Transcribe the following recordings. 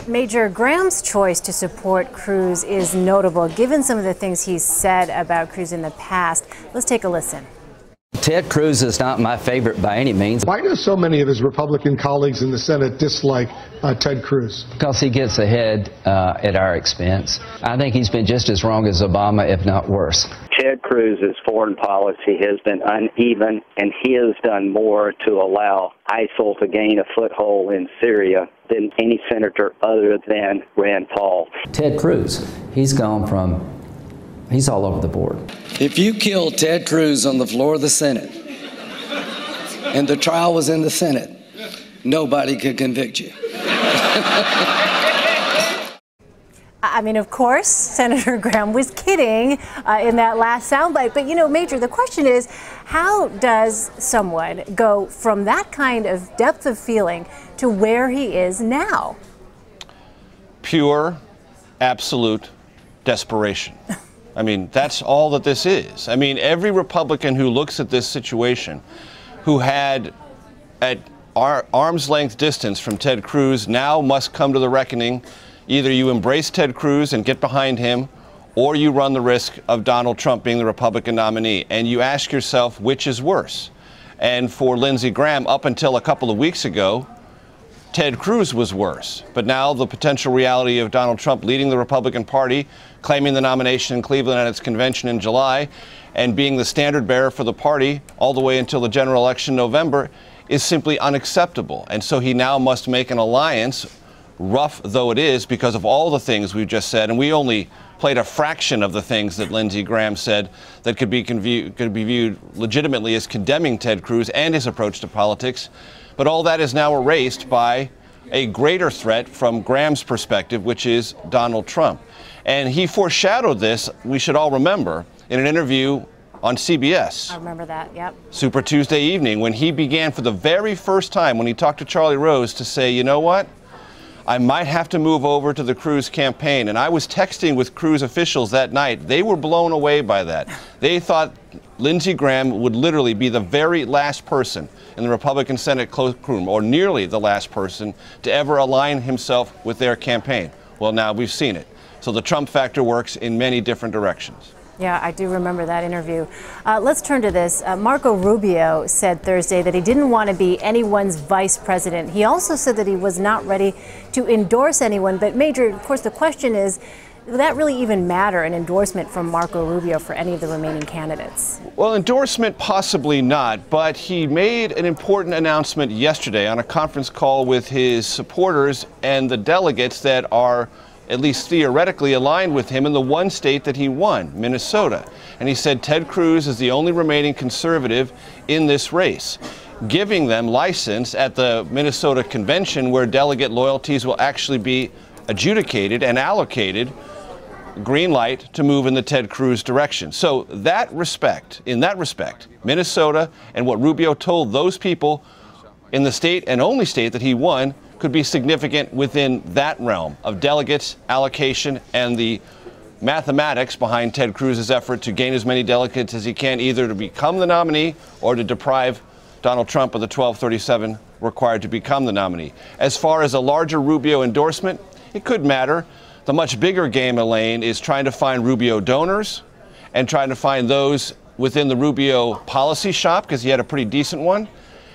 Major Graham's choice to support Cruz is notable, given some of the things he's said about Cruz in the past. Let's take a listen. Ted Cruz is not my favorite by any means. Why do so many of his Republican colleagues in the Senate dislike Ted Cruz? Because he gets ahead at our expense. I think he's been just as wrong as Obama, if not worse. Ted Cruz's foreign policy has been uneven, and he has done more to allow ISIL to gain a foothold in Syria than any senator other than Rand Paul. Ted Cruz, he's all over the board. If you killed Ted Cruz on the floor of the Senate and the trial was in the Senate, nobody could convict you. I mean, of course, Senator Graham was kidding in that last soundbite. But, you know, Major, the question is, how does someone go from that kind of depth of feeling to where he is now? Pure, absolute desperation. I mean, that's all that this is. I mean, every Republican who looks at this situation, who had at arm's length distance from Ted Cruz, now must come to the reckoning. Either you embrace Ted Cruz and get behind him, or you run the risk of Donald Trump being the Republican nominee. And you ask yourself, which is worse? And for Lindsey Graham, up until a couple of weeks ago, Ted Cruz was worse. But now the potential reality of Donald Trump leading the Republican Party, claiming the nomination in Cleveland at its convention in July, and being the standard bearer for the party all the way until the general election in November is simply unacceptable. And so he now must make an alliance, rough though it is, because of all the things we've just said. And we only played a fraction of the things that Lindsey Graham said that could be viewed legitimately as condemning Ted Cruz and his approach to politics. But all that is now erased by a greater threat from Graham's perspective, which is Donald Trump. And he foreshadowed this, we should all remember, in an interview on CBS. I remember that, yep. Super Tuesday evening, when he began for the very first time, when he talked to Charlie Rose, to say, you know what? I might have to move over to the Cruz campaign. And I was texting with Cruz officials that night. They were blown away by that. They thought Lindsey Graham would literally be the very last person in the Republican Senate cloakroom, or nearly the last person, to ever align himself with their campaign. Well, now we've seen it. So the Trump factor works in many different directions. Yeah, I do remember that interview. Let's turn to this. Marco Rubio said Thursday that he didn't want to be anyone's vice president. He also said that he was not ready to endorse anyone. But Major, of course, the question is, will that really even matter, an endorsement from Marco Rubio for any of the remaining candidates? Well, endorsement possibly not, but he made an important announcement yesterday on a conference call with his supporters and the delegates that are at least theoretically aligned with him in the one state that he won, Minnesota. And he said Ted Cruz is the only remaining conservative in this race, giving them license at the Minnesota convention, where delegate loyalties will actually be adjudicated and allocated, green light to move in the Ted Cruz direction. So in that respect, Minnesota and what Rubio told those people in the state and only state that he won could be significant within that realm of delegates, allocation, and the mathematics behind Ted Cruz's effort to gain as many delegates as he can, either to become the nominee or to deprive Donald Trump of the 1237 required to become the nominee. As far as a larger Rubio endorsement, it could matter. The much bigger game, Elaine, is trying to find Rubio donors and trying to find those within the Rubio policy shop, because he had a pretty decent one,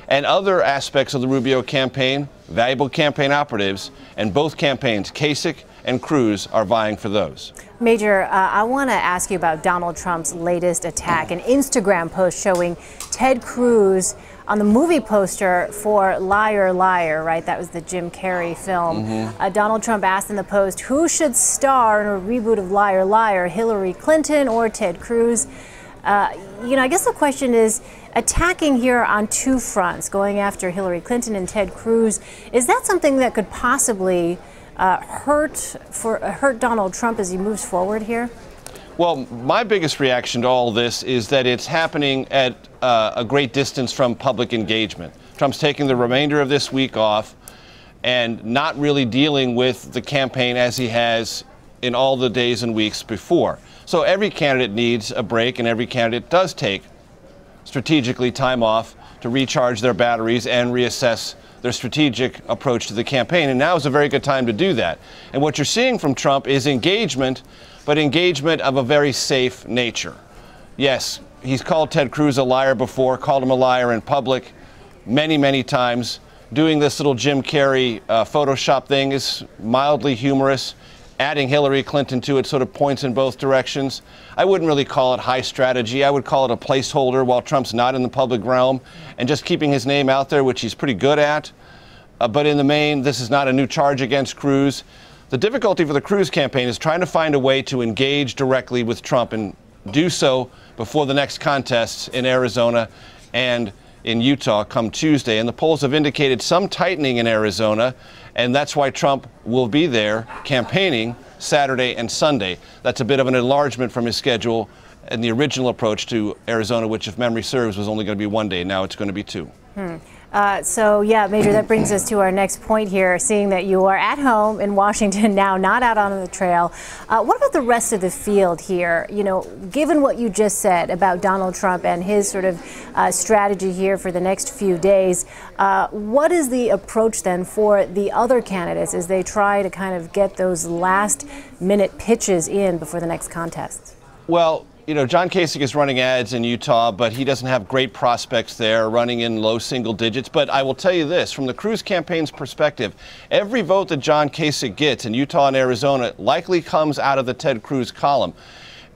and other aspects of the Rubio campaign, valuable campaign operatives, and both campaigns, Kasich and Cruz, are vying for those. Major, I want to ask you about Donald Trump's latest attack, an Instagram post showing Ted Cruz on the movie poster for Liar, Liar, right? That was the Jim Carrey film. Donald Trump asked in the post, who should star in a reboot of Liar, Liar, Hillary Clinton or Ted Cruz? I guess the question is, attacking here on two fronts, going after Hillary Clinton and Ted Cruz, is that something that could possibly hurt Donald Trump as he moves forward here? Well, my biggest reaction to all this is that it's happening at a great distance from public engagement. Trump's taking the remainder of this week off and not really dealing with the campaign as he has in all the days and weeks before. So every candidate needs a break, and every candidate does take strategically time off to recharge their batteries and reassess their strategic approach to the campaign. And now is a very good time to do that. And what you're seeing from Trump is engagement, but engagement of a very safe nature. Yes, he's called Ted Cruz a liar before, called him a liar in public many, many times. Doing this little Jim Carrey Photoshop thing is mildly humorous. Adding Hillary Clinton to it sort of points in both directions. I wouldn't really call it high strategy. I would call it a placeholder while Trump's not in the public realm and just keeping his name out there, which he's pretty good at. But in the main, this is not a new charge against Cruz. The difficulty for the Cruz campaign is trying to find a way to engage directly with Trump and do so before the next contests in Arizona and in Utah come Tuesday. And the polls have indicated some tightening in Arizona, and that's why Trump will be there campaigning Saturday and Sunday. That's a bit of an enlargement from his schedule and the original approach to Arizona, which, if memory serves, was only going to be 1 day. Now it's going to be 2. So, yeah, Major, that brings us to our next point here, seeing that you are at home in Washington now, not out on the trail. What about the rest of the field here? You know, given what you just said about Donald Trump and his sort of strategy here for the next few days, what is the approach then for the other candidates as they try to kind of get those last-minute pitches in before the next contest? Well, you know, John Kasich is running ads in Utah, but he doesn't have great prospects there, running in low single digits. But I will tell you this, from the Cruz campaign's perspective, every vote that John Kasich gets in Utah and Arizona likely comes out of the Ted Cruz column.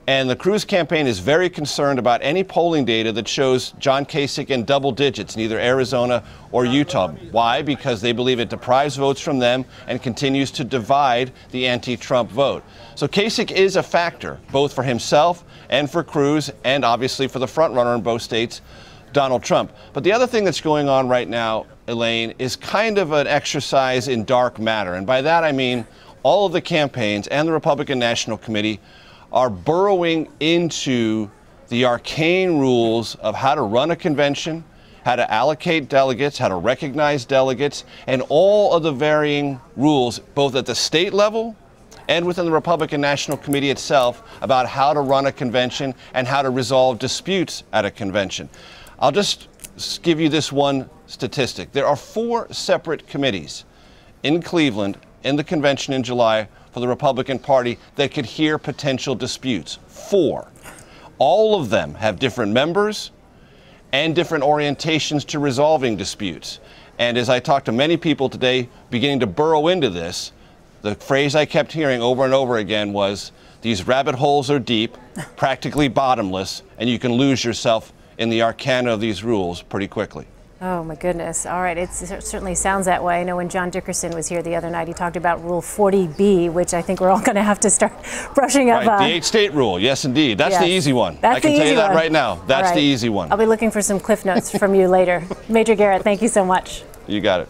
And the Cruz campaign is very concerned about any polling data that shows John Kasich in double digits in either Arizona or Utah. Why? Because they believe it deprives votes from them and continues to divide the anti-Trump vote. So Kasich is a factor, both for himself and for Cruz, and obviously for the frontrunner in both states, Donald Trump. But the other thing that's going on right now, Elaine, is kind of an exercise in dark matter. And by that I mean all of the campaigns and the Republican National Committee are burrowing into the arcane rules of how to run a convention, how to allocate delegates, how to recognize delegates, and all of the varying rules, both at the state level and within the Republican National Committee itself, about how to run a convention and how to resolve disputes at a convention. I'll just give you this one statistic. There are 4 separate committees in Cleveland in the convention in July for the Republican Party that could hear potential disputes. 4. All of them have different members and different orientations to resolving disputes. And as I talked to many people today beginning to burrow into this, the phrase I kept hearing over and over again was, these rabbit holes are deep, practically bottomless, and you can lose yourself in the arcana of these rules pretty quickly. Oh, my goodness. All right. It certainly sounds that way. I know when John Dickerson was here the other night, he talked about Rule 40B, which I think we're all going to have to start brushing up. Right, the 8-state rule. Yes, indeed. That's the easy one. I can tell you that right now. That's the easy one. I'll be looking for some cliff notes from you later. Major Garrett, thank you so much. You got it.